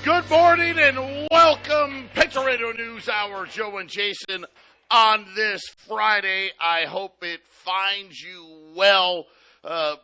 Good morning and welcome, Patriot News Hour. Joe and Jason on this Friday. I hope it finds you well.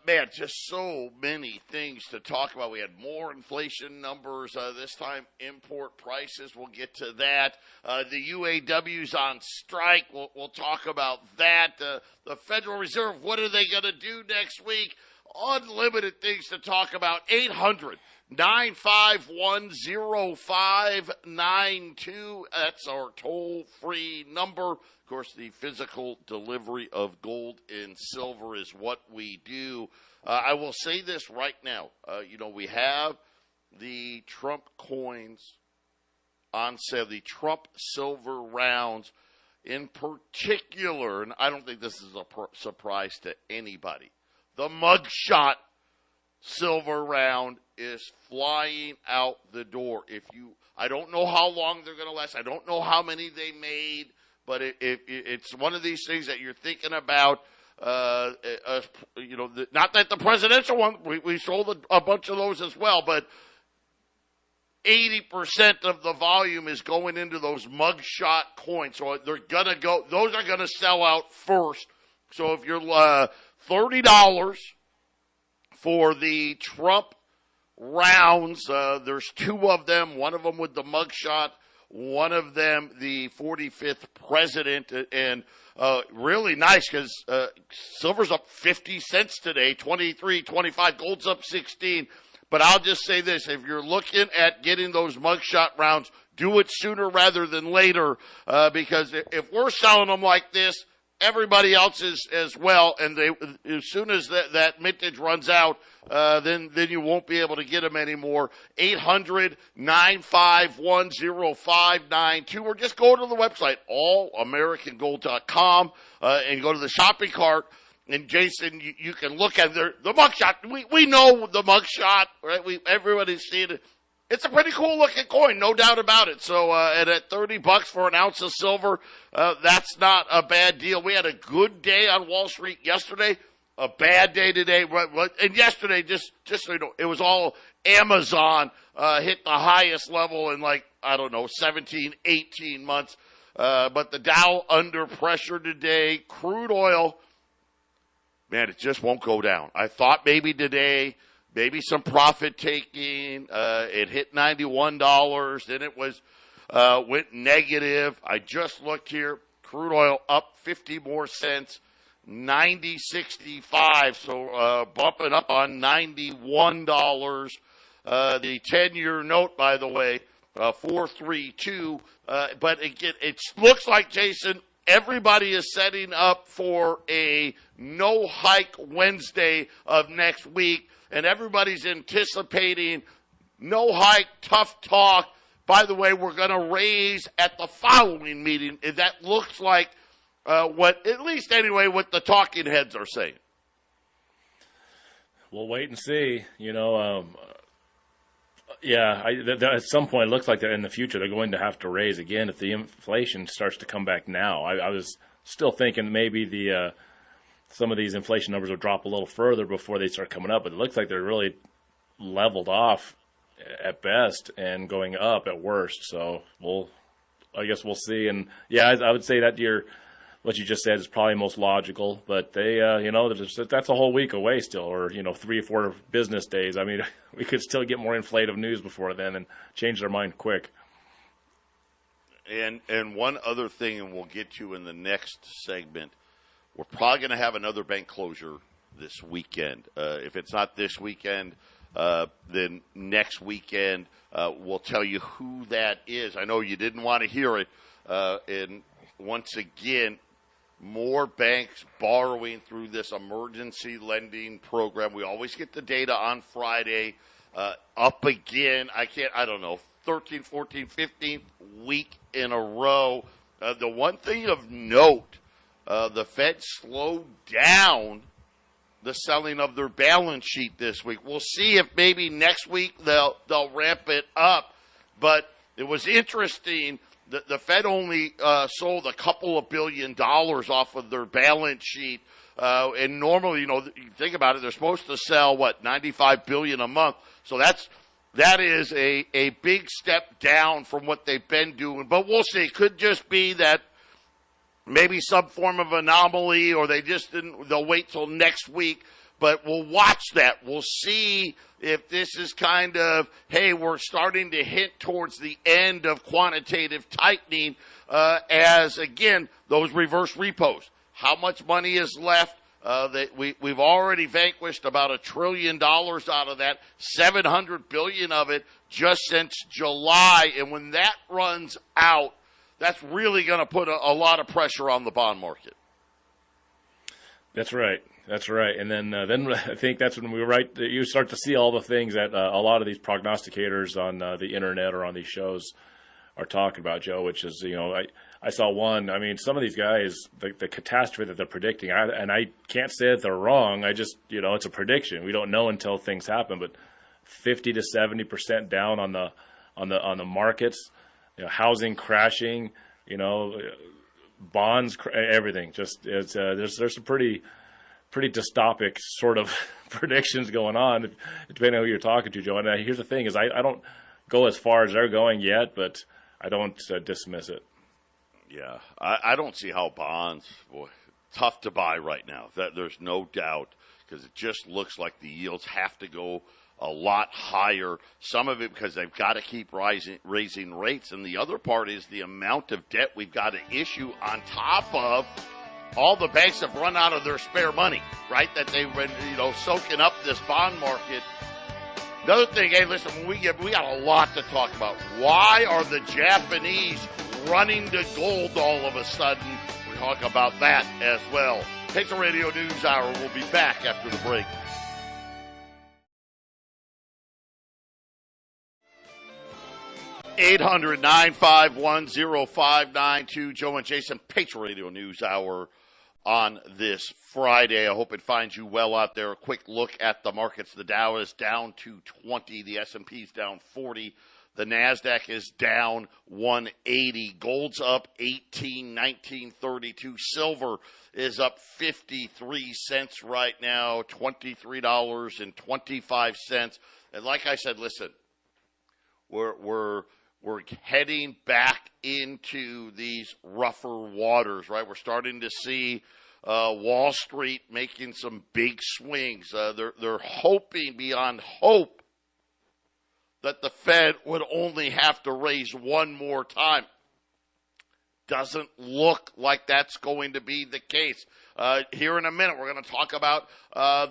Man, just so many things to talk about. We had more inflation numbers this time. Import prices, we'll get to that. The UAW's on strike. We'll talk about that. The Federal Reserve, what are they going to do next week? Unlimited things to talk about. 800-951-0592. That's our toll-free number. Of course, the physical delivery of gold and silver is what we do. I will say this right now. We have the Trump coins on sale, the Trump silver rounds in particular, and I don't think this is a surprise to anybody. The mugshot silver round is flying out the door. I don't know how long they're going to last. I don't know how many they made, but it's one of these things that you're thinking about. Not that the presidential one, we sold a bunch of those as well, but 80% of the volume is going into those mugshot coins. So they're going to go, those are going to sell out first. So if you're $30 for the Trump rounds, there's two of them, one of them with the mugshot, one of them the 45th president, and really nice because silver's up 50 cents today, 23.25, gold's up 16. But I'll just say this, if you're looking at getting those mugshot rounds, do it sooner rather than later, because if we're selling them like this, everybody else is as well, and as soon as that mintage runs out, then you won't be able to get them anymore. 800-951-0592, or just go to the website, allamericangold.com, and go to the shopping cart. And Jason, you can look at the mugshot. We know the mugshot, right? Everybody's seen it. It's a pretty cool looking coin, no doubt about it. So, and at $30 for an ounce of silver, that's not a bad deal. We had a good day on Wall Street yesterday, a bad day today. And yesterday, just so you know, it was all Amazon, hit the highest level in 17, 18 months. But the Dow under pressure today. Crude oil, man, it just won't go down. I thought maybe today, maybe some profit taking. It hit $91. Then it went negative. I just looked here. Crude oil up 50 more cents, 90.65. So bumping up on $91. The 10-year note, by the way, 4.32. But it looks like, Jason, everybody is setting up for a no hike Wednesday of next week. And everybody's anticipating no hike, tough talk. By the way, we're going to raise at the following meeting. That looks like what the talking heads are saying. We'll wait and see. At some point, it looks like that in the future they're going to have to raise again if the inflation starts to come back now. I was still thinking maybe some of these inflation numbers will drop a little further before they start coming up, but it looks like they're really leveled off at best and going up at worst. So I guess we'll see. And yeah, I would say that what you just said is probably most logical, but they, that's a whole week away still, or 3 or 4 business days. I mean, we could still get more inflative news before then and change their mind quick. And one other thing, and we'll get to in the next segment. We're probably going to have another bank closure this weekend. If it's not this weekend, then next weekend we'll tell you who that is. I know you didn't want to hear it. And once again, more banks borrowing through this emergency lending program. We always get the data on Friday. Up again, 13th, 14th, 15th week in a row. The one thing of note, the Fed slowed down the selling of their balance sheet this week. We'll see if maybe next week they'll ramp it up. But it was interesting that the Fed only sold a couple of $2 billion off of their balance sheet. And normally, you think about it, they're supposed to sell, $95 billion a month. So that's that is a big step down from what they've been doing. But we'll see. It could just be that maybe some form of anomaly, or they'll wait till next week. But we'll watch that. We'll see if this is kind of, hey, we're starting to hint towards the end of quantitative tightening as, again, those reverse repos. How much money is left? We've already vanquished about $1 trillion out of that, $700 billion of it just since July. And when that runs out, that's really going to put a lot of pressure on the bond market. That's right. That's right. And then I think that's when you start to see all the things that a lot of these prognosticators on the internet or on these shows are talking about, Joe, which is, I saw one. I mean, some of these guys, the catastrophe that they're predicting, I can't say that they're wrong. I just, it's a prediction. We don't know until things happen. But 50 to 70% down on the markets, housing crashing, bonds, everything. Just there's some pretty dystopic sort of predictions going on, depending on who you're talking to, Joe. And here's the thing: is I don't go as far as they're going yet, but I don't dismiss it. Yeah, I don't see how bonds, tough to buy right now. There's no doubt, because it just looks like the yields have to go a lot higher. Some of it because they've got to keep raising rates, and the other part is the amount of debt we've got to issue on top of all the banks have run out of their spare money, right? That they've been, soaking up this bond market. Another thing, hey, listen, we got a lot to talk about. Why are the Japanese running to gold all of a sudden? We'll talk about that as well. Patriot Radio News Hour. We'll be back after the break. (800-951-0592). Joe and Jason, Patriot Radio News Hour on this Friday. I hope it finds you well out there. A quick look at the markets. The Dow is down 220. The S&P is down 40. The NASDAQ is down 180. Gold's up 18, 19.32. Silver is up 53 cents right now, $23.25. And like I said, listen, we're heading back into these rougher waters, right? We're starting to see Wall Street making some big swings. They're hoping beyond hope that the Fed would only have to raise one more time. Doesn't look like that's going to be the case. Here in a minute, we're going to talk about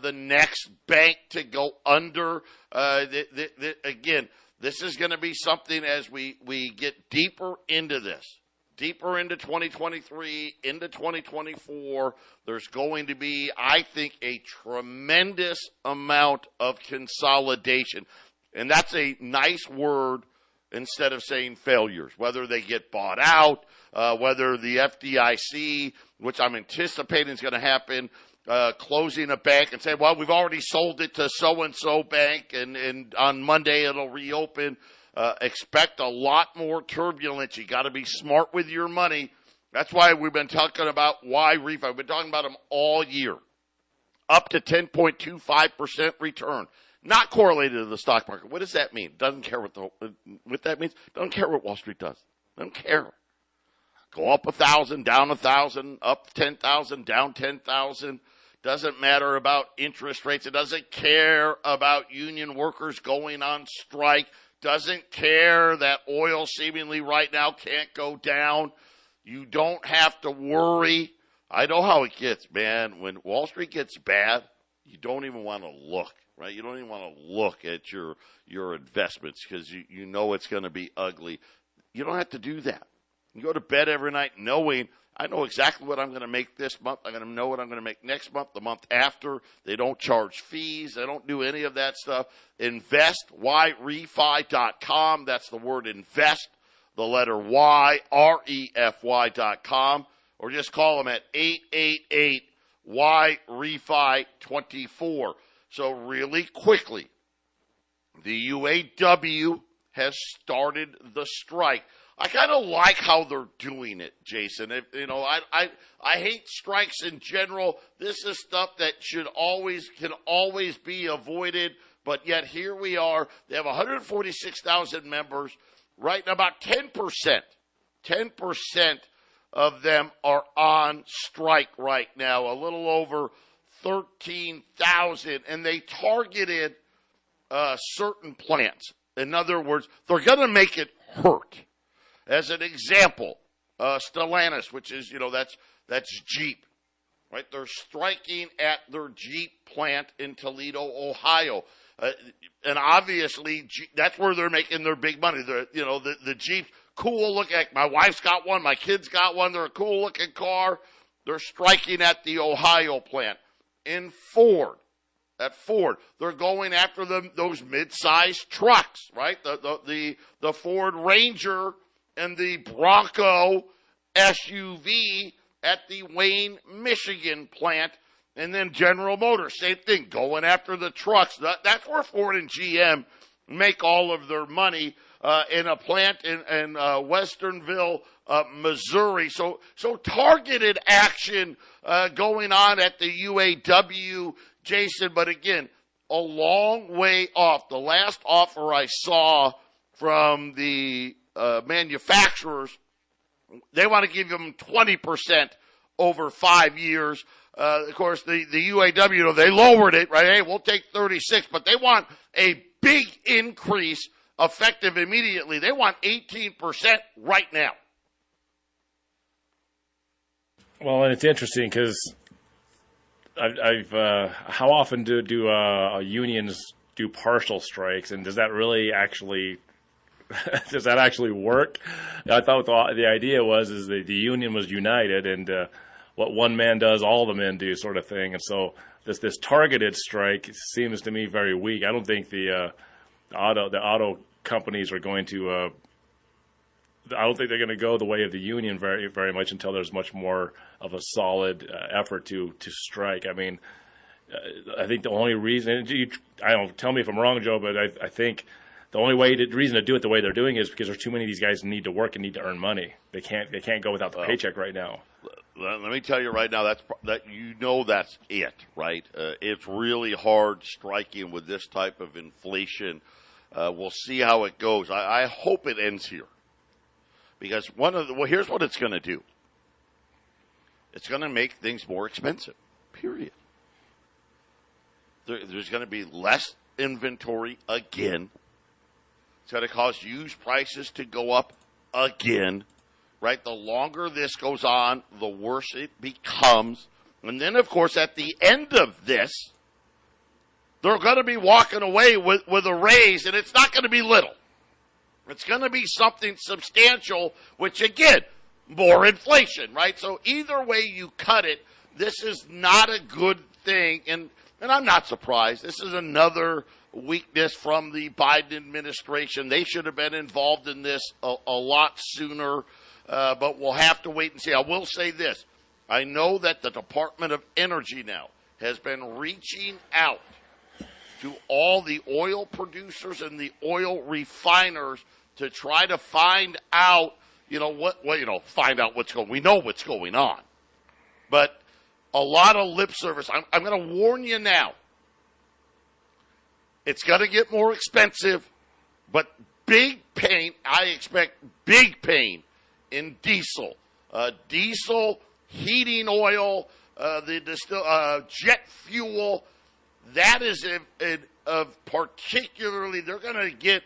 the next bank to go under. Again, this is going to be something as we get deeper into this, deeper into 2023, into 2024. There's going to be, I think, a tremendous amount of consolidation. And that's a nice word instead of saying failures, whether they get bought out, whether the FDIC, which I'm anticipating is going to happen, closing a bank and say, well, we've already sold it to so-and-so bank, and on Monday it'll reopen. Expect a lot more turbulence. You got to be smart with your money. That's why we've been talking about why refi. We've been talking about them all year. Up to 10.25% return. Not correlated to the stock market. What does that mean? Doesn't care what that means. Doesn't care what Wall Street does. Doesn't care. Go up 1,000, down 1,000, up 10,000, down 10,000. Doesn't matter about interest rates. It doesn't care about union workers going on strike. Doesn't care that oil seemingly right now can't go down. You don't have to worry. I know how it gets, man. When Wall Street gets bad, you don't even want to look, right? You don't even want to look at your investments because you know it's going to be ugly. You don't have to do that. You go to bed every night knowing I know exactly what I'm going to make this month. I'm going to know what I'm going to make next month, the month after. They don't charge fees. They don't do any of that stuff. InvestYRefi.com. That's the word invest, the letter Y, REFY.com. Or just call them at 888-YREFI24. So really quickly, the UAW has started the strike. I kind of like how they're doing it, Jason. I hate strikes in general. This is stuff that can always be avoided. But yet here we are. They have 146,000 members. Right now, about 10% of them are on strike right now. A little over 13,000, and they targeted certain plants. In other words, they're going to make it hurt. As an example, Stellantis, which is, that's Jeep, right? They're striking at their Jeep plant in Toledo, Ohio. And obviously, that's where they're making their big money. The Jeeps, cool looking. My wife's got one. My kids got one. They're a cool looking car. They're striking at the Ohio plant. In Ford, they're going after those mid-sized trucks, right? The Ford Ranger and the Bronco SUV at the Wayne, Michigan plant. And then General Motors, same thing, going after the trucks. That's where Ford and GM make all of their money in a plant in Westernville, Missouri. So targeted action going on at the UAW, Jason. But again, a long way off. The last offer I saw from the manufacturers, they want to give them 20% over 5 years. Of course, the UAW, they lowered it, right? Hey, we'll take 36, but they want a big increase effective immediately. They want 18% right now. Well, and it's interesting because how often do unions do partial strikes, and does that really actually work? I thought the idea was the union was united, and what one man does, all the men do, sort of thing. And so this targeted strike seems to me very weak. I don't think the auto companies are going to. I don't think they're going to go the way of the union very, very much until there's much more of a solid effort to strike. I mean, I think the only reason, I don't, tell me if I'm wrong, Joe, but I think the only reason to do it the way they're doing is because there's too many of these guys who need to work and need to earn money. They can't go without the paycheck right now. Let me tell you right now, that's it, right? It's really hard striking with this type of inflation. We'll see how it goes. I hope it ends here, because here's what it's going to do. It's going to make things more expensive. Period. There's going to be less inventory again. It's going to cause used prices to go up again. Right? The longer this goes on, the worse it becomes. And then, of course, at the end of this, they're going to be walking away with a raise, and it's not going to be little. It's going to be something substantial, which, again, more inflation, right? So either way you cut it, this is not a good thing. And I'm not surprised. This is another weakness from the Biden administration. They should have been involved in this a lot sooner. But we'll have to wait and see. I will say this. I know that the Department of Energy now has been reaching out to all the oil producers and the oil refiners to try to find out, find out what's going on. We know what's going on. But a lot of lip service. I'm going to warn you now. It's going to get more expensive, but big pain. I expect big pain in diesel, heating oil, jet fuel. That is particularly, they're going to get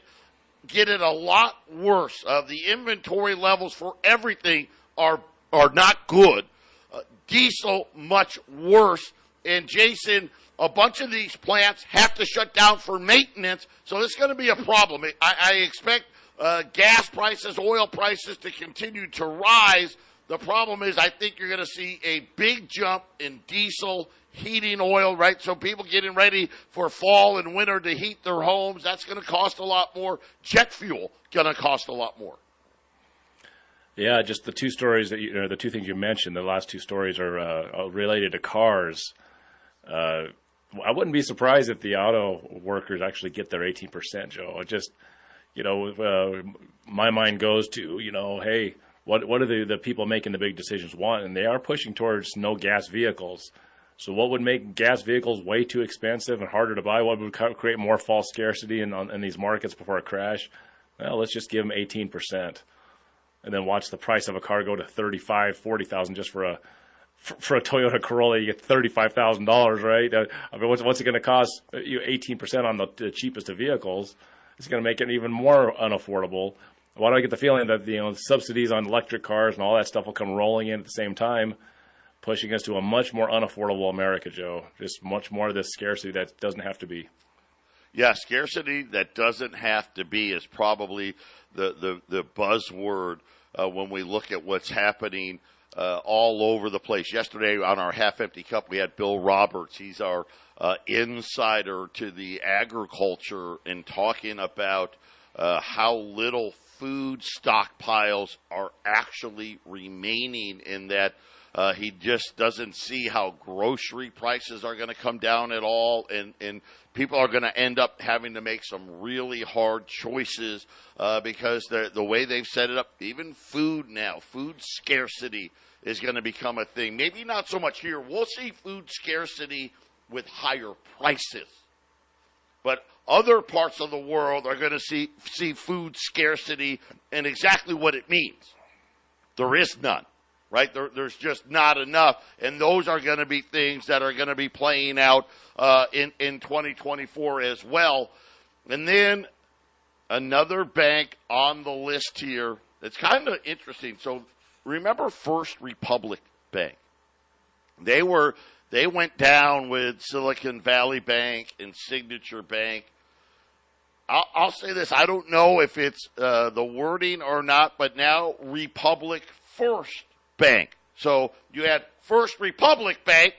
it a lot worse. The inventory levels for everything are not good. Diesel much worse. And Jason, a bunch of these plants have to shut down for maintenance, so this is going to be a problem. I expect gas prices, oil prices to continue to rise. The problem is I think you're going to see a big jump in diesel, heating oil, right? So people getting ready for fall and winter to heat their homes, that's going to cost a lot more. Jet fuel going to cost a lot more. Yeah, just the two stories the two things you mentioned, the last two stories are related to cars. I wouldn't be surprised if the auto workers actually get their 18%, Joe. my mind goes to, hey, what do the people making the big decisions want? And they are pushing towards no gas vehicles. So what would make gas vehicles way too expensive and harder to buy? What would create more false scarcity in these markets before a crash? Well, let's just give them 18%, and then watch the price of a car go to $35,000, $40,000 just for a Toyota Corolla. You get $35,000, right? I mean, what's it going to cost? 18% on the cheapest of vehicles. It's going to make it even more unaffordable. Why do I get the feeling that the subsidies on electric cars and all that stuff will come rolling in at the same time, pushing us to a much more unaffordable America, Joe? Just much more of this scarcity that doesn't have to be. Yeah, scarcity that doesn't have to be is probably the buzzword when we look at what's happening all over the place. Yesterday on our half-empty cup, we had Bill Roberts. He's our insider to the agriculture and talking about how little food stockpiles are actually remaining, in that he just doesn't see how grocery prices are going to come down at all, and people are going to end up having to make some really hard choices because the way they've set it up, even food scarcity is going to become a thing. Maybe not so much here. We'll see food scarcity with higher prices. But other parts of the world are going to see food scarcity and exactly what it means. There is none, right? There's just not enough. And those are going to be things that are going to be playing out in 2024 as well. And then another bank on the list here. It's kind of interesting. So remember First Republic Bank? They went down with Silicon Valley Bank and Signature Bank. I'll say this. I don't know if it's the wording or not, but now Republic First Bank. So you had First Republic Bank.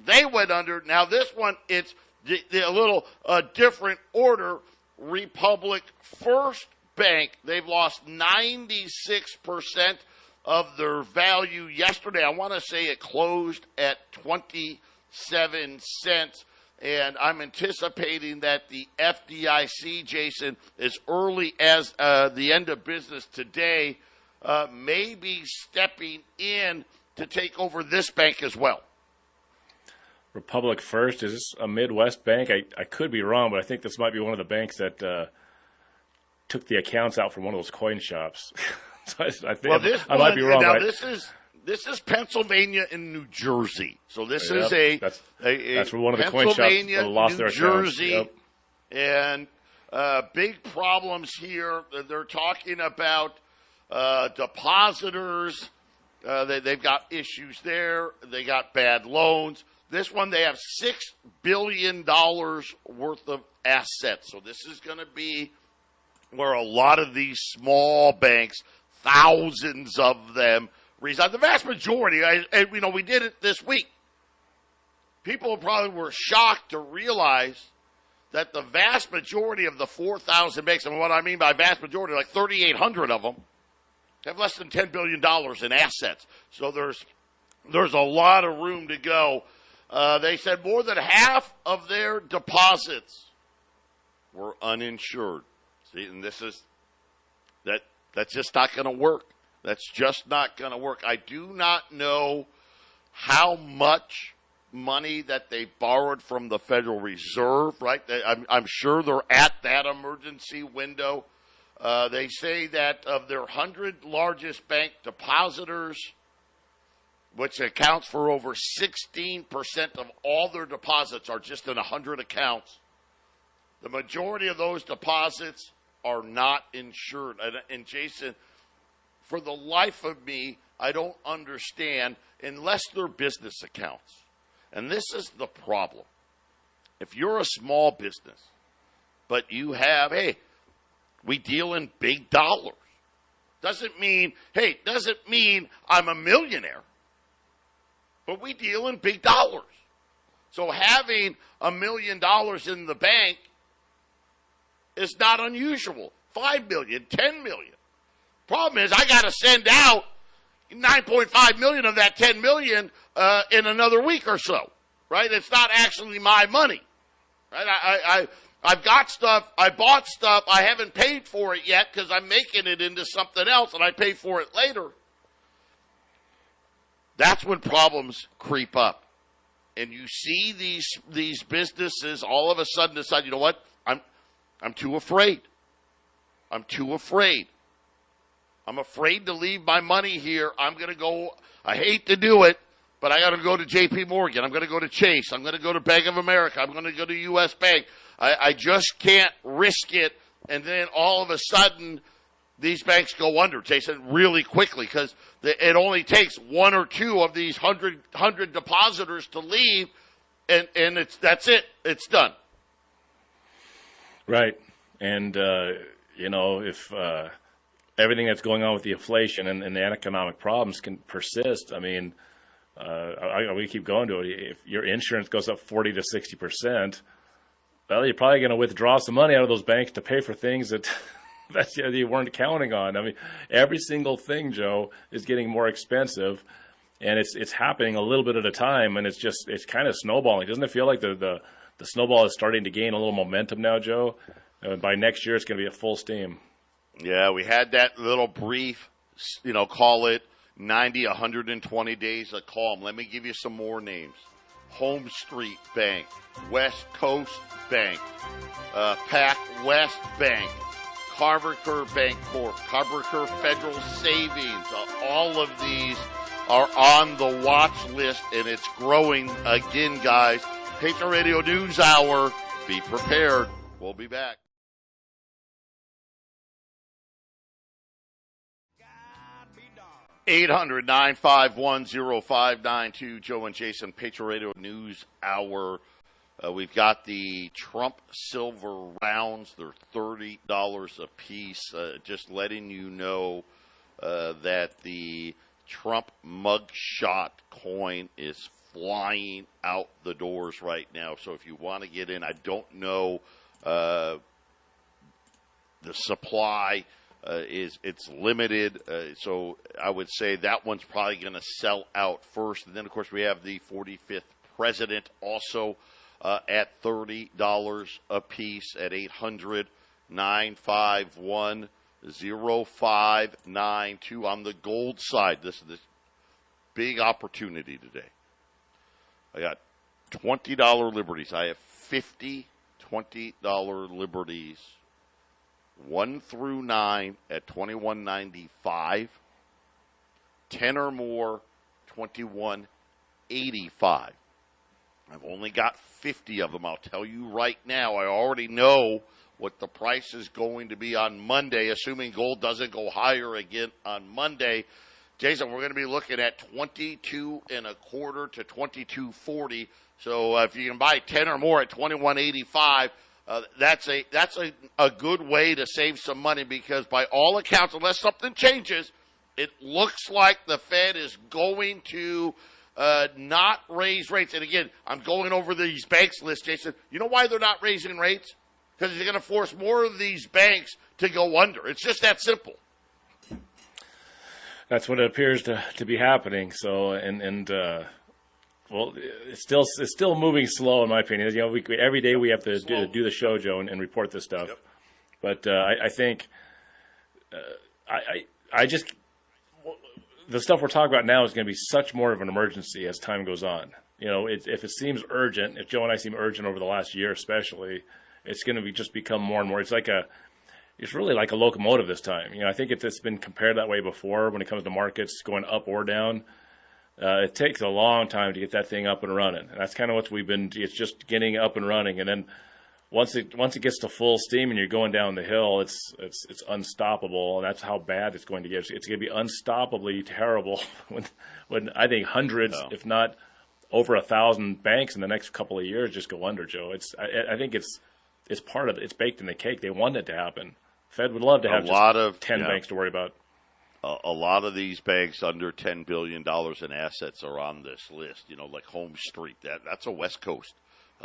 They went under. Now this one, it's a little different order. Republic First Bank. They've lost 96% of their value yesterday. I want to say it closed at 27 cents. And I'm anticipating that the FDIC, Jason, as early as the end of business today, may be stepping in to take over this bank as well. Republic First, is this a Midwest bank? I could be wrong, but I think this might be one of the banks that took the accounts out from one of those coin shops. So I think I might be wrong. Now, right? This is Pennsylvania and New Jersey. So this is that's where one of the coin shops lost their accounts. Yep. And big problems here. They're talking about depositors. They've got issues there. They got bad loans. This one, they have $6 billion worth of assets. So this is going to be where a lot of these small banks, thousands of them, reside. The vast majority, we did it this week. People probably were shocked to realize that the vast majority of the 4,000 banks, and what I mean by vast majority, like 3,800 of them, have less than $10 billion in assets. So there's a lot of room to go. They said more than half of their deposits were uninsured. See, and that's just not going to work. That's just not going to work. I do not know how much money that they borrowed from the Federal Reserve, right? I'm sure they're at that emergency window. They say that of their 100 largest bank depositors, which accounts for over 16% of all their deposits, are just in 100 accounts. The majority of those deposits are not insured. And Jason, for the life of me, I don't understand, unless they're business accounts. And this is the problem. If you're a small business, but you have, hey, we deal in big dollars. Doesn't mean I'm a millionaire. But we deal in big dollars. So having $1 million in the bank is not unusual. 5 million, 10 million. Problem is, I got to send out 9.5 million of that 10 million in another week or so, right? It's not actually my money, right? I've got stuff, I bought stuff, I haven't paid for it yet because I'm making it into something else and I pay for it later. That's when problems creep up. And you see these businesses all of a sudden decide, you know what, I'm too afraid. I'm too afraid. I'm afraid to leave my money here. I'm going to go, I hate to do it, but I got to go to JP Morgan. I'm going to go to Chase. I'm going to go to Bank of America. I'm going to go to U.S. Bank. I just can't risk it. And then all of a sudden, these banks go under, Jason, really quickly because it only takes one or two of these 100 depositors to leave, and that's it. It's done. Right. And, if everything that's going on with the inflation and the economic problems can persist, I mean, we keep going to it. If your insurance goes up 40 to 60%, well, you're probably going to withdraw some money out of those banks to pay for things that you weren't counting on. I mean, every single thing, Joe, is getting more expensive, and it's happening a little bit at a time, and it's kind of snowballing. Doesn't it feel like the snowball is starting to gain a little momentum now, Joe? By next year, it's going to be at full steam. Yeah, we had that little brief, call it 90, 120 days of calm. Let me give you some more names. Home Street Bank, West Coast Bank, Pac West Bank, Carver Kerr Bank Corp, Carver Kerr Federal Savings. All of these are on the watch list, and it's growing again, guys. Patriot Radio News Hour. Be prepared. We'll be back. (800) 951-0592. Joe and Jason, Patriot Radio News Hour. We've got the Trump Silver Rounds. They're $30 a piece. Just letting you know that the Trump mugshot coin is flying out the doors right now. So if you want to get in, I don't know the supply. It's limited, so I would say that one's probably going to sell out first. And then, of course, we have the 45th president also at $30 a piece at 800-951-0592. On the gold side, this is this big opportunity today. I got $20 liberties. I have 50 $20 liberties. 1 through 9 at $21.95. 10 or more, $21.85. I've only got 50 of them. I'll tell you right now, I already know what the price is going to be on Monday, assuming gold doesn't go higher again on Monday. Jason, we're going to be looking at 22.25 to 22.40. So if you can buy 10 or more at $21.85, that's a good way to save some money, because by all accounts, unless something changes, it looks like the Fed is going to not raise rates. And again, I'm going over these banks list, Jason. You know why they're not raising rates? Because they're going to force more of these banks to go under. It's just that simple. That's what it appears to be happening. So, well, it's still moving slow, in my opinion. You know, every day we have to do the show, Joe, and report this stuff. Yep. But I think I just the stuff we're talking about now is going to be such more of an emergency as time goes on. You know, if it seems urgent, if Joe and I seem urgent over the last year, especially, it's going to just become more and more. It's really like a locomotive this time. You know, I think it's been compared that way before when it comes to markets going up or down. It takes a long time to get that thing up and running. And that's kind of what we've been. It's just getting up and running, and then once it gets to full steam and you're going down the hill, it's unstoppable. And that's how bad it's going to get. It's going to be unstoppably terrible when I think hundreds, if not over 1,000 banks in the next couple of years just go under, Joe. I think it's part of it. It's baked in the cake. They want it to happen. Fed would love to have just 10 banks to worry about. A lot of these banks under $10 billion in assets are on this list, you know, like Home Street. That's a West Coast.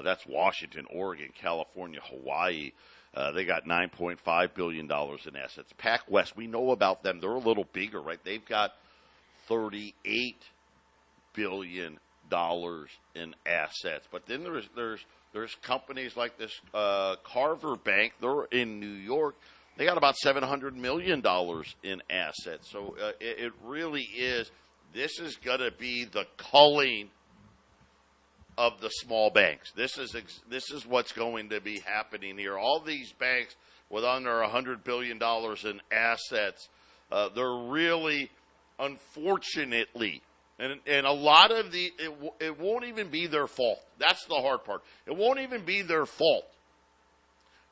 That's Washington, Oregon, California, Hawaii. They got $9.5 billion in assets. Pac West, we know about them. They're a little bigger, right? They've got $38 billion in assets. But then there's There's companies like this Carver Bank. They're in New York. They got about $700 million in assets. So it really is. This is going to be the culling of the small banks. This is what's going to be happening here. All these banks with under $100 billion in assets, they're really, unfortunately, and a lot of it won't even be their fault. That's the hard part. It won't even be their fault.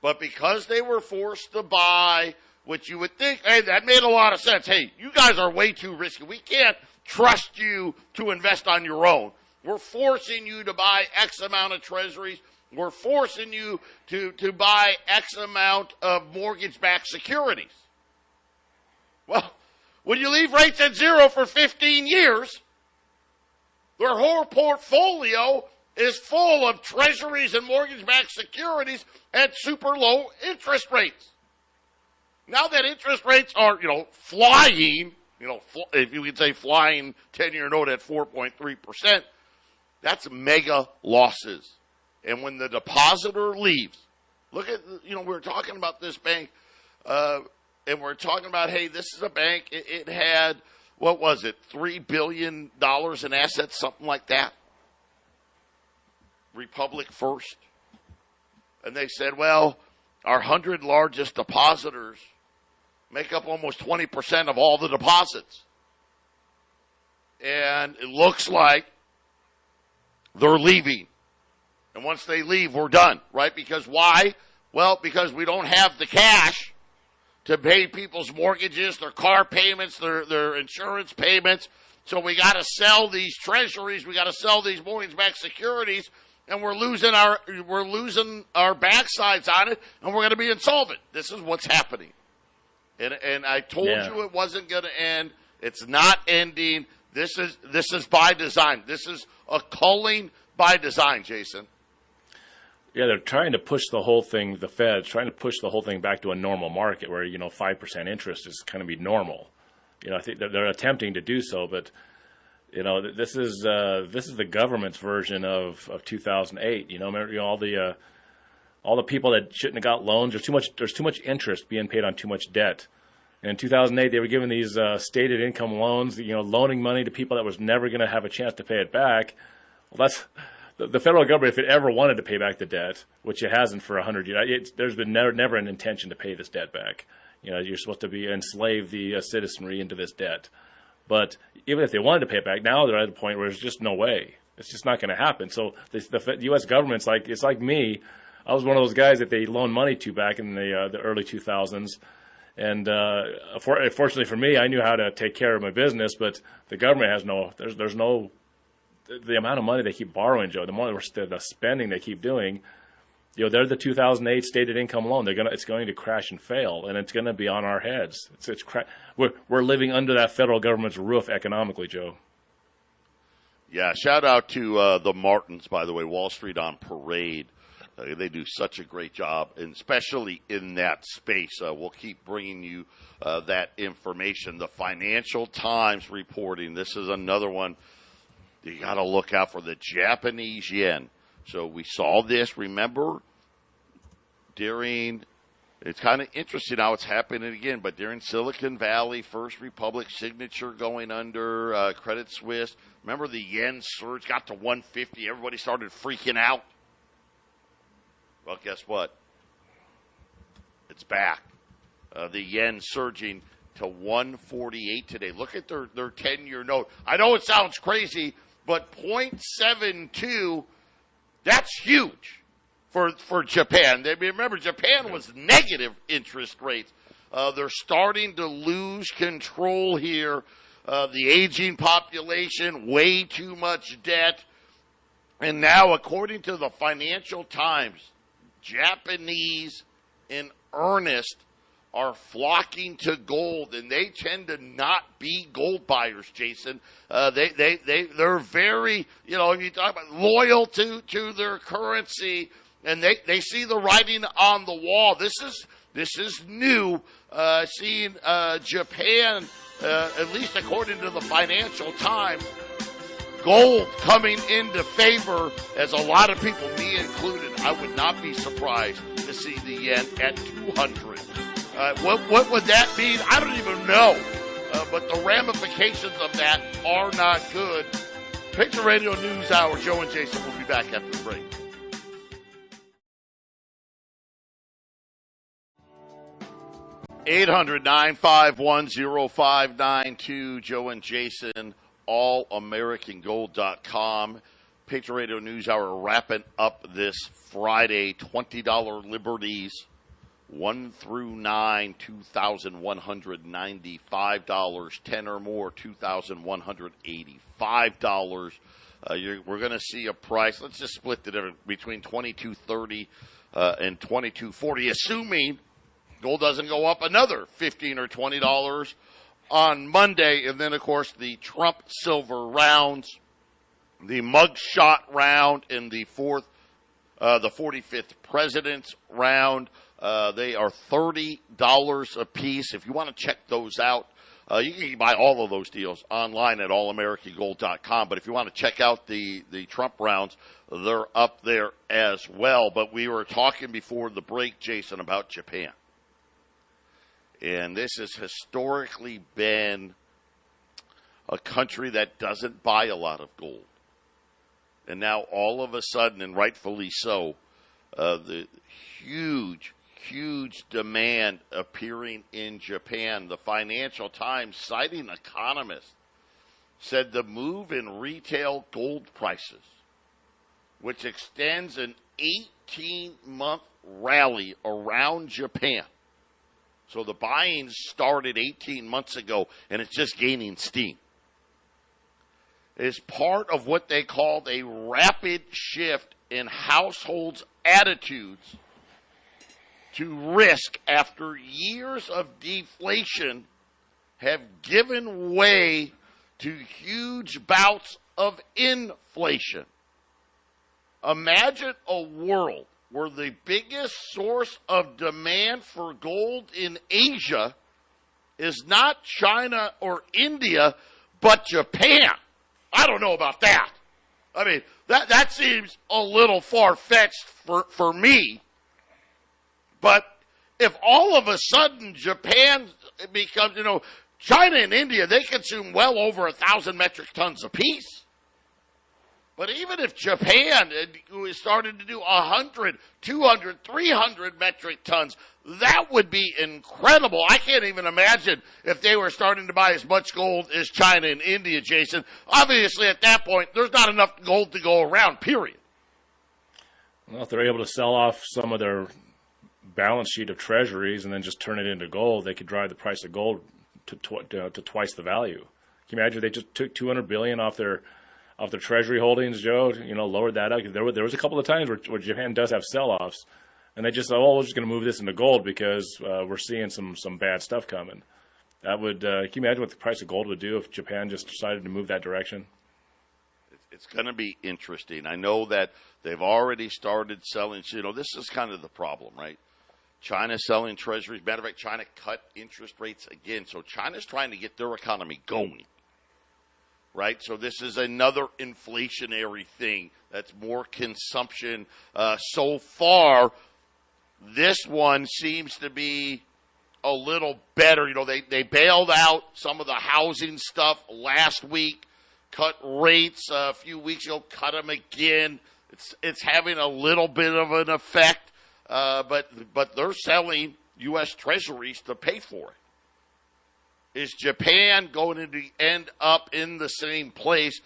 But because they were forced to buy, which you would think, hey, that made a lot of sense. Hey, you guys are way too risky. We can't trust you to invest on your own. We're forcing you to buy X amount of treasuries. We're forcing you to buy X amount of mortgage-backed securities. Well, when you leave rates at zero for 15 years, their whole portfolio is full of treasuries and mortgage-backed securities at super low interest rates. Now that interest rates are, flying, if you could say flying 10-year note at 4.3%, that's mega losses. And when the depositor leaves, look at, we're talking about this bank, and we're talking about, hey, this is a bank, it had, what was it, $3 billion in assets, something like that. Republic First. And they said, well, our 100 largest depositors make up almost 20% of all the deposits. And it looks like they're leaving. And once they leave, we're done, right? Because why? Well, because we don't have the cash to pay people's mortgages, their car payments, their insurance payments. So we got to sell these treasuries. We got to sell these mortgage-backed securities. And we're losing our backsides on it, and we're going to be insolvent. This is what's happening. And I told you it wasn't going to end. It's not ending. This is by design. This is a culling by design, Jason. Yeah, they're trying to push the whole thing, the Fed's trying to push the whole thing back to a normal market where, 5% interest is kind of be normal. I think that they're attempting to do so, but this is the government's version of 2008. Remember, all the people that shouldn't have got loans. There's too much interest being paid on too much debt. And in 2008, they were giving these stated income loans, loaning money to people that was never going to have a chance to pay it back. Well, that's the federal government. If it ever wanted to pay back the debt, which it hasn't for 100 years, there's been never an intention to pay this debt back. You're supposed to be enslave the citizenry into this debt. But even if they wanted to pay it back, now they're at a point where there's just no way. It's just not going to happen. So the U.S. government's it's like me. I was one of those guys that they loaned money to back in the early 2000s. And fortunately for me, I knew how to take care of my business. But the government has there's no, the amount of money they keep borrowing, Joe, the spending they keep doing. They're the 2008 stated income loan. It's going to crash and fail, and it's going to be on our heads. We're living under that federal government's roof economically, Joe. Yeah, shout out to the Martins, by the way, Wall Street on Parade. They do such a great job, and especially in that space. We'll keep bringing you that information. The Financial Times reporting. This is another one. You got to look out for the Japanese yen. So we saw this, remember, it's kind of interesting how it's happening again, but during Silicon Valley, First Republic, Signature going under, Credit Suisse. Remember the yen surge got to 150. Everybody started freaking out. Well, guess what? It's back. The yen surging to 148 today. Look at their 10-year note. I know it sounds crazy, but 0.72, that's huge for Japan. Remember, Japan was negative interest rates. They're starting to lose control here. The aging population, way too much debt. And now, according to the Financial Times, Japanese in earnest are flocking to gold, and they tend to not be gold buyers, Jason. They're very, you talk about loyal to their currency, and they see the writing on the wall. This is new. Seeing Japan, at least according to the Financial Times, Gold coming into favor, as a lot of people, me included. I would not be surprised to see the yen at 200. What would that mean? I don't even know. But the ramifications of that are not good. Patriot Radio News Hour. Joe and Jason will be back after the break. (800-951-0592). Joe and Jason, allamericangold.com. Patriot Radio News Hour wrapping up this Friday. $20 liberties, 1 through 9, $2,195. 10 or more, $2,185. We're going to see a price. Let's just split it between $22.30 and $22.40, assuming gold doesn't go up another $15 or $20 on Monday. And then, of course, the Trump silver rounds, the mugshot round, and the 45th president's round. They are $30 a piece. If you want to check those out, you can buy all of those deals online at allamericangold.com. But if you want to check out the Trump rounds, they're up there as well. But we were talking before the break, Jason, about Japan. And this has historically been a country that doesn't buy a lot of gold. And now all of a sudden, and rightfully so, the huge demand appearing in Japan. The Financial Times, citing economists, said the move in retail gold prices, which extends an 18-month rally around Japan. So the buying started 18 months ago, and it's just gaining steam. Is part of what they called a rapid shift in households' attitudes to risk after years of deflation have given way to huge bouts of inflation. Imagine a world where the biggest source of demand for gold in Asia is not China or India, but Japan. I don't know about that. I mean, that seems a little far-fetched for me. But if all of a sudden Japan becomes, China and India, they consume well over 1,000 metric tons apiece. But even if Japan started to do 100, 200, 300 metric tons, that would be incredible. I can't even imagine if they were starting to buy as much gold as China and India, Jason. Obviously, at that point, there's not enough gold to go around, period. Well, if they're able to sell off some of their balance sheet of treasuries and then just turn it into gold, they could drive the price of gold to twice the value. Can you imagine they just took $200 billion off their treasury holdings, Joe, lowered that up? There was a couple of times where Japan does have sell-offs, and they just said, we're just going to move this into gold because we're seeing some bad stuff coming. That would, can you imagine what the price of gold would do if Japan just decided to move that direction? It's going to be interesting. I know that they've already started selling. This is kind of the problem, right? China selling treasuries. Matter of fact, China cut interest rates again. So China's trying to get their economy going. Right? So this is another inflationary thing. That's more consumption. So far, this one seems to be a little better. They bailed out some of the housing stuff last week, cut rates a few weeks ago, cut them again. It's having a little bit of an effect, but they're selling U.S. treasuries to pay for it. Is Japan going to end up in the same place?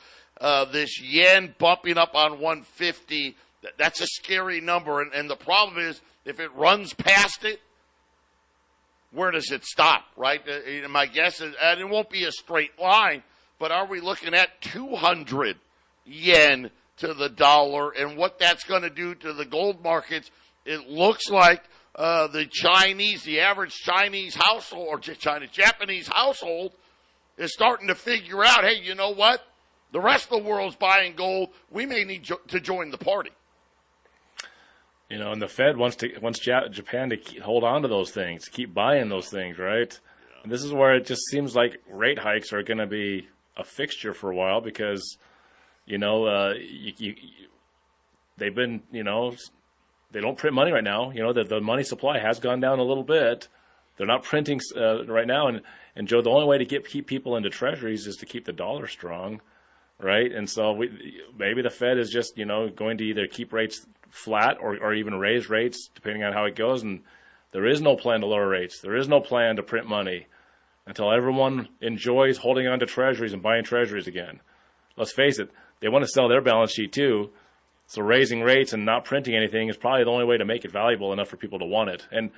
This yen bumping up on 150, that's a scary number. And the problem is, if it runs past it, where does it stop, right? My guess is, and it won't be a straight line, but are we looking at 200 yen to the dollar? And what that's going to do to the gold markets, it looks like the average Chinese household, or Japanese household, is starting to figure out, hey, you know what? The rest of the world's buying gold. We may need to join the party. And the Fed wants Japan to hold on to those things, keep buying those things, right? Yeah. And this is where it just seems like rate hikes are going to be a fixture for a while because They've been, they don't print money right now. The money supply has gone down a little bit. They're not printing right now. And Joe, the only way to keep people into treasuries is to keep the dollar strong, right? And so maybe the Fed is just, going to either keep rates flat or even raise rates depending on how it goes. And there is no plan to lower rates. There is no plan to print money until everyone enjoys holding on to treasuries and buying treasuries again. Let's face it, they want to sell their balance sheet too. So raising rates and not printing anything is probably the only way to make it valuable enough for people to want it. And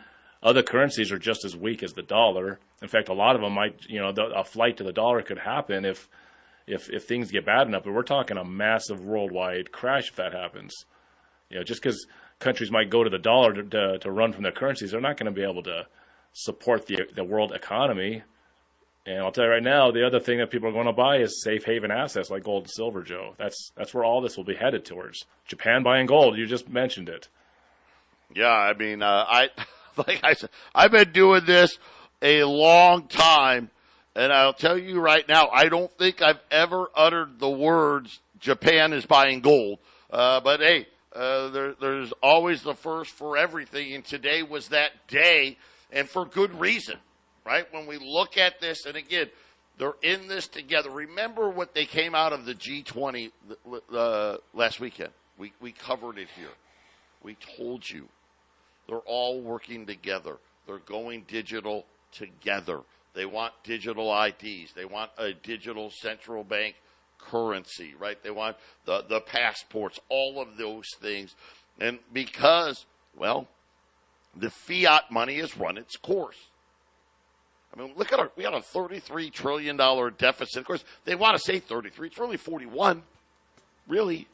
other currencies are just as weak as the dollar. In fact, a lot of them might, a flight to the dollar could happen if things get bad enough. But we're talking a massive worldwide crash if that happens. Just because countries might go to the dollar to run from their currencies, they're not going to be able to support the world economy. And I'll tell you right now, the other thing that people are going to buy is safe haven assets like gold and silver, Joe. That's where all this will be headed towards. Japan buying gold, you just mentioned it. Yeah, I mean, like I said, I've been doing this a long time, and I'll tell you right now, I don't think I've ever uttered the words Japan is buying gold. But hey, there's always the first for everything, and today was that day, and for good reason. Right? When we look at this, and again, they're in this together. Remember what they came out of the G20 last weekend. We covered it here. We told you. They're all working together. They're going digital together. They want digital IDs. They want a digital central bank currency, right? They want the passports, all of those things. And because, well, the fiat money has run its course. I mean, look at we got a $33 trillion deficit. Of course, they want to say 33. It's really 41. Really.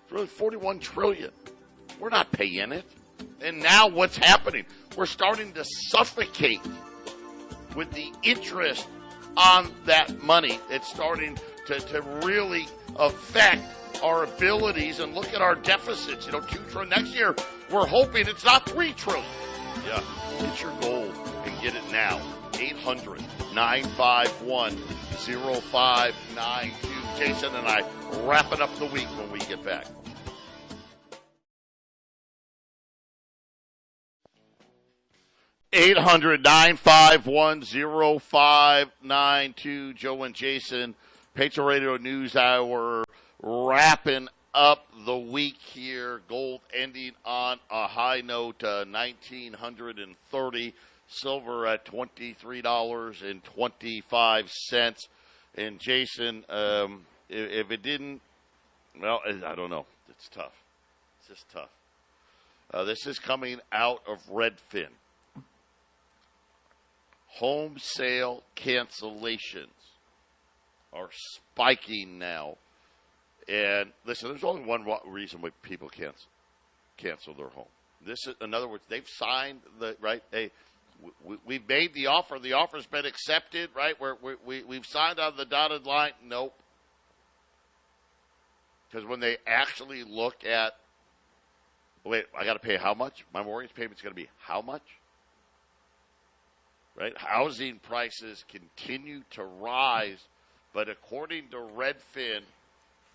It's really 41 trillion. We're not paying it. And now what's happening? We're starting to suffocate with the interest on that money. It's starting to really affect our abilities. And look at our deficits. 2 trillion. Next year, we're hoping it's not 3 trillion. Yeah, get your goal. And get it now. 800-951-0592. Jason and I wrapping up the week when we get back. Eight 800-951-0592. Joe and Jason, Patriot Radio News Hour, wrapping up the week here. Gold ending on a high note, 1,930. Silver at $23.25. And Jason, if it didn't, well, I don't know. It's tough. It's just tough. This is coming out of Redfin. Home sale cancellations are spiking now. And listen, there's only one reason why people cancel their home. This is, in other words, they've signed we've made the offer. The offer's been accepted, right? We've signed on the dotted line. Nope. Because when they actually look at, wait, I got to pay how much? My mortgage payment's going to be how much? Right? Housing prices continue to rise, but according to Redfin,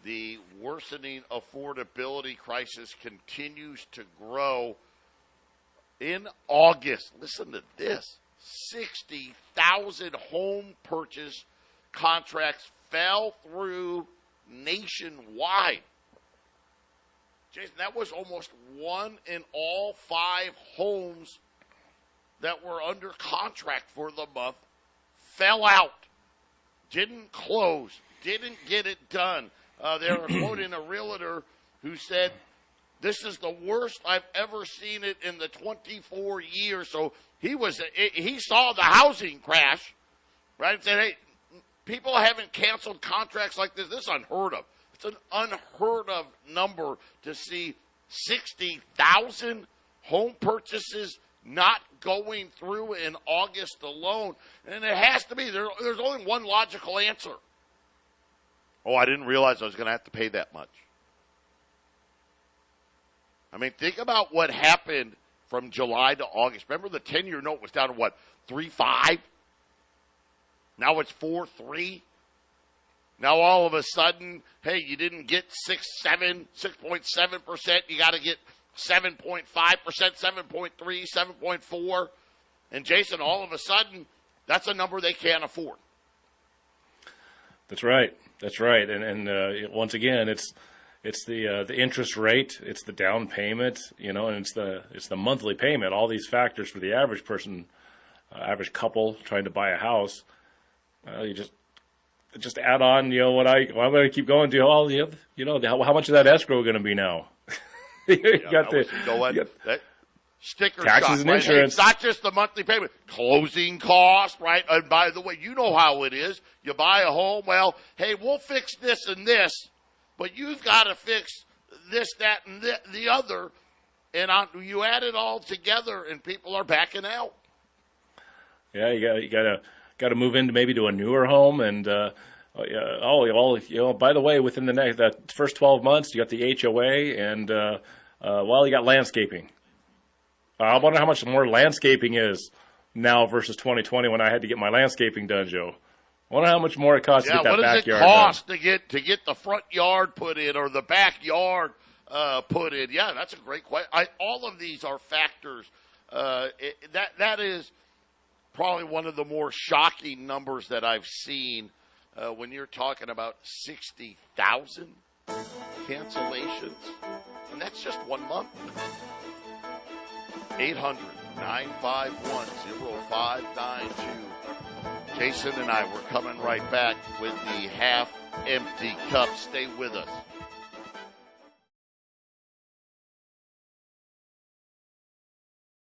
the worsening affordability crisis continues to grow. In August, listen to this, 60,000 home purchase contracts fell through nationwide. Jason, that was almost 1 in all 5 homes that were under contract for the month fell out, didn't close, didn't get it done. They were quoting a realtor who said, this is the worst I've ever seen it in the 24 years. So he saw the housing crash, right? And said, hey, people haven't canceled contracts like this. This is unheard of. It's an unheard of number to see 60,000 home purchases not going through in August alone. And it has to be. There's only one logical answer. Oh, I didn't realize I was going to have to pay that much. I mean, think about what happened from July to August. Remember the 10-year note was down to what, 3.5? Now it's 4.3. Now all of a sudden, hey, you didn't get 6.7%. You got to get 7.5%, 7.3, 7.4. And Jason, all of a sudden, that's a number they can't afford. That's right. And once again, it's the interest rate, it's the down payment, and it's the monthly payment. All these factors for the average person, average couple trying to buy a house. You just add on, I'm going to keep going to all how much is that escrow going to be now? Sticker taxes shock, and right? insurance. Hey, it's not just the monthly payment, closing cost, right? And by the way, you know how it is. You buy a home, well, hey, we'll fix this and this, but you've got to fix this, that, and the other, and you add it all together, and people are backing out. Yeah, you got to move into maybe to a newer home, and by the way, within that first 12 months, you got the HOA, and you got landscaping. I wonder how much more landscaping is now versus 2020 when I had to get my landscaping done, Joe. I wonder how much more it costs to get that backyard done. What does it cost to get the front yard put in or the backyard put in? Yeah, that's a great question. All of these are factors. That is probably one of the more shocking numbers that I've seen when you're talking about 60,000 cancellations. And that's just 1 month. 800-951-0592. Jason and I, we're coming right back with the half-empty cup. Stay with us.